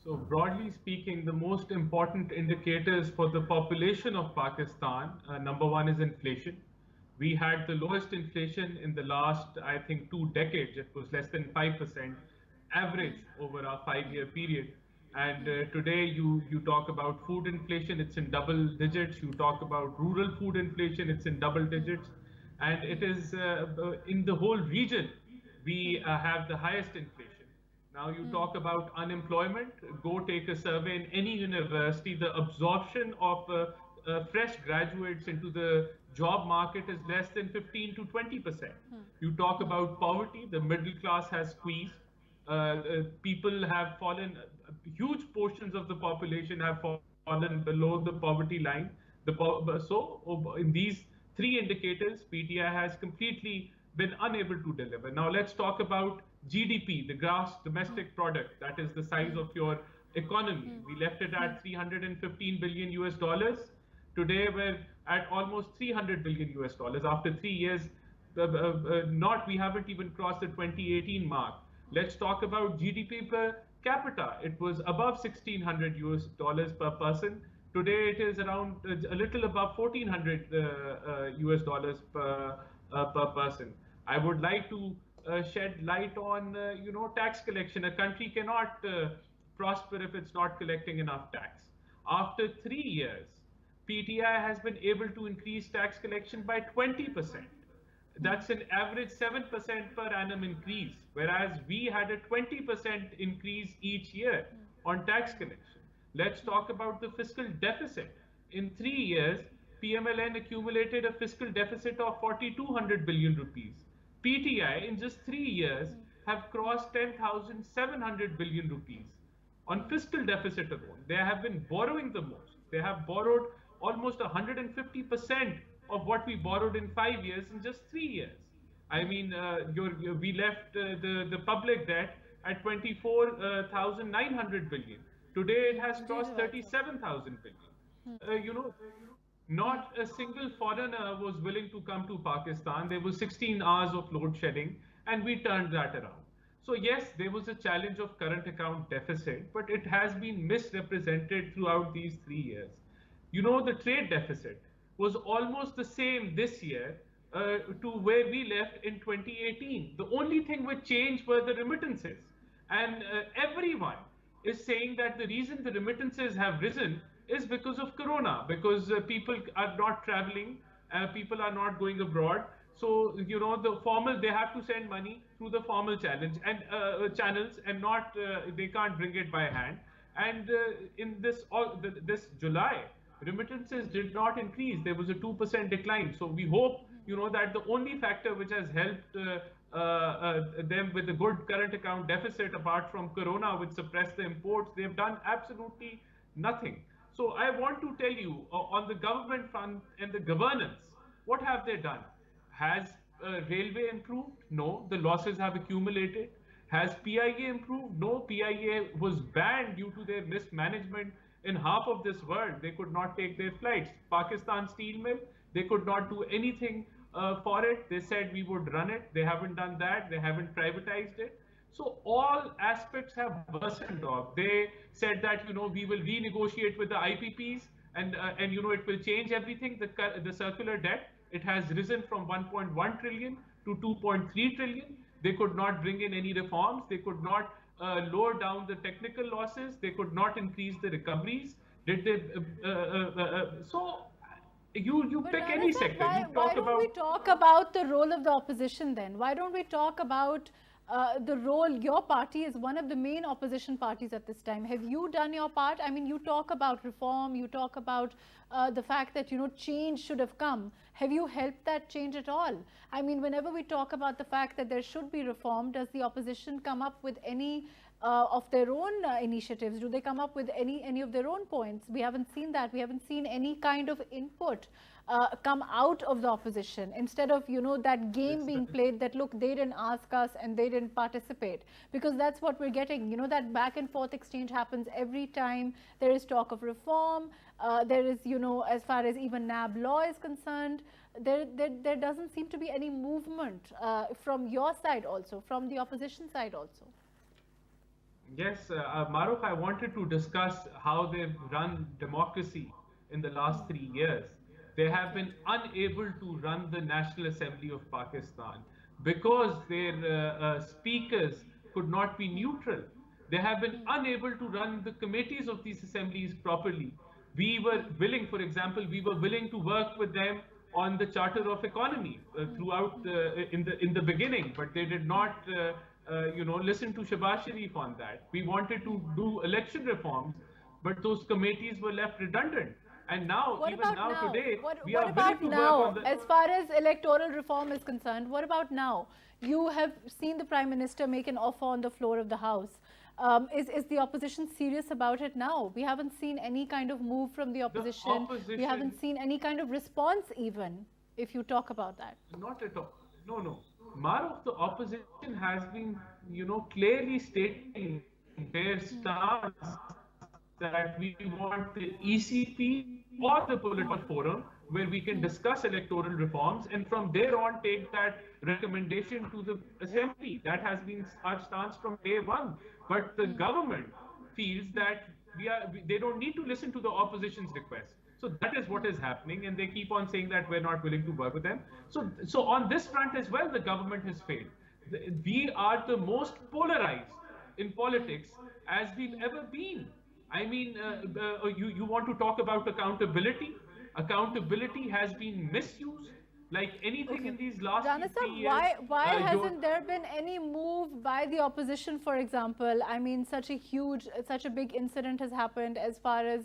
So broadly speaking, the most important indicators for the population of Pakistan, number one is inflation. We had the lowest inflation in the last, I think, 2 decades. It was less than 5% average over a 5-year period. And today you talk about food inflation, it's in double digits. You talk about rural food inflation, it's in double digits. And it is in the whole region, we have the highest inflation. Now you talk about unemployment, go take a survey in any university, the absorption of fresh graduates into the job market is less than 15 to 20%. You talk about poverty, the middle class has squeezed. People have fallen, huge portions of the population have fallen below the poverty line. In these three indicators, PTI has completely been unable to deliver. Now let's talk about GDP, the gross domestic product, that is the size of your economy. We left it at 315 billion US dollars. Today we're at almost 300 billion US dollars. After 3 years, we haven't even crossed the 2018 mark. Let's talk about GDP per capita. It was above 1600 US dollars per person. Today it is around a little above 1400 US dollars per person. I would like to shed light on tax collection. A country cannot prosper if it's not collecting enough tax. After 3 years, PTI has been able to increase tax collection by 20%. That's an average 7% per annum increase, whereas we had a 20% increase each year on tax collection. Let's talk about the fiscal deficit. In 3 years, PMLN accumulated a fiscal deficit of 4,200 billion rupees. PTI in just 3 years have crossed 10,700 billion rupees on fiscal deficit alone. They have been borrowing the most. They have borrowed almost 150% of what we borrowed in 5 years in just 3 years. I mean, we left the public debt at 24,900 billion. Today it has crossed 37,000 billion. Not a single foreigner was willing to come to Pakistan. There was 16 hours of load shedding, and we turned that around. So yes, there was a challenge of current account deficit, but it has been misrepresented throughout these 3 years. The trade deficit was almost the same this year to where we left in 2018. The only thing which changed were the remittances. And everyone is saying that the reason the remittances have risen is because of Corona, because people are not traveling, people are not going abroad. So, the formal, they have to send money through the formal challenge and channels, and not, they can't bring it by hand. And in this July, remittances did not increase. There was a 2% decline. So we hope, that the only factor which has helped them with a good current account deficit, apart from Corona, which suppressed the imports, they've done absolutely nothing. So I want to tell you, on the government front and the governance, what have they done? Has railway improved? No, the losses have accumulated. Has PIA improved? No, PIA was banned due to their mismanagement in half of this world. They could not take their flights. Pakistan Steel Mill, they could not do anything for it. They said we would run it. They haven't done that. They haven't privatized it. So all aspects have worsened off. They said that, we will renegotiate with the IPPs and it will change everything. The circular debt, it has risen from 1.1 trillion to 2.3 trillion. They could not bring in any reforms. They could not lower down the technical losses. They could not increase the recoveries. Did they? You pick any sector. Why don't we talk about the role of the opposition then? Why don't we talk about the role? Your party is one of the main opposition parties at this time. Have you done your part? I mean, you talk about reform, you talk about the fact that, change should have come. Have you helped that change at all? I mean, whenever we talk about the fact that there should be reform, does the opposition come up with any of their own initiatives? Do they come up with any of their own points? We haven't seen that. We haven't seen any kind of input come out of the opposition, instead of that game being played that, look, they didn't ask us and they didn't participate, because that's what we're getting. That back and forth exchange happens every time there is talk of reform. There is, as far as even NAB law is concerned, there doesn't seem to be any movement from your side also, from the opposition side also. Yes, Maruf, I wanted to discuss how they've run democracy in the last 3 years. They have Okay. been unable to run the National Assembly of Pakistan because their speakers could not be neutral. They have been unable to run the committees of these assemblies properly. We were willing, for example, we were willing to work with them on the Charter of Economy throughout in the beginning, but they did not, listen to Shahbaz Sharif on that. We wanted to do election reforms, but those committees were left redundant. And now, What even about now, now? today, we What are willing about to work on now? the. As far as electoral reform is concerned, what about now? You have seen the Prime Minister make an offer on the floor of the House. Is the opposition serious about it now? We haven't seen any kind of move from the The opposition. We opposition. haven't seen any kind of response even, if you talk about that. Not at all. No, no. Maruf, the opposition has been, clearly stating their stance that we want the ECP or the political forum where we can discuss electoral reforms and from there on take that recommendation to the assembly. That has been our stance from day one. But the government feels that they don't need to listen to the opposition's request. So that is what is happening, and they keep on saying that we're not willing to work with them. So on this front as well, the government has failed. We are the most polarized in politics as we've ever been. I mean, you want to talk about accountability? Accountability has been misused like anything Okay. in these last two, Rana three sir, years. why hasn't there been any move by the opposition, for example? I mean, such a big incident has happened as far as,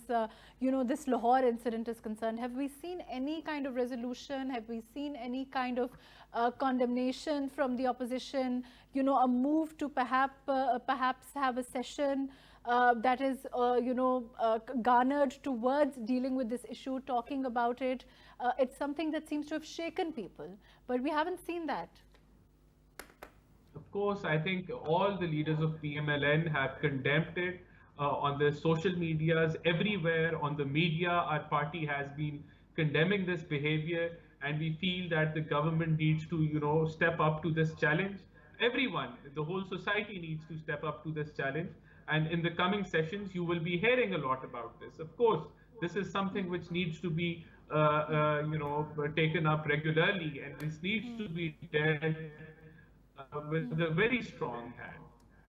this Lahore incident is concerned. Have we seen any kind of resolution? Have we seen any kind of condemnation from the opposition? A move to perhaps have a session that is, garnered towards dealing with this issue, talking about it. It's something that seems to have shaken people, but we haven't seen that. Of course, I think all the leaders of PMLN have condemned it on the social medias, everywhere on the media. Our party has been condemning this behavior, and we feel that the government needs to, step up to this challenge. Everyone, the whole society needs to step up to this challenge. And in the coming sessions, you will be hearing a lot about this. Of course, this is something which needs to be, taken up regularly, and this needs to be dealt with a very strong hand.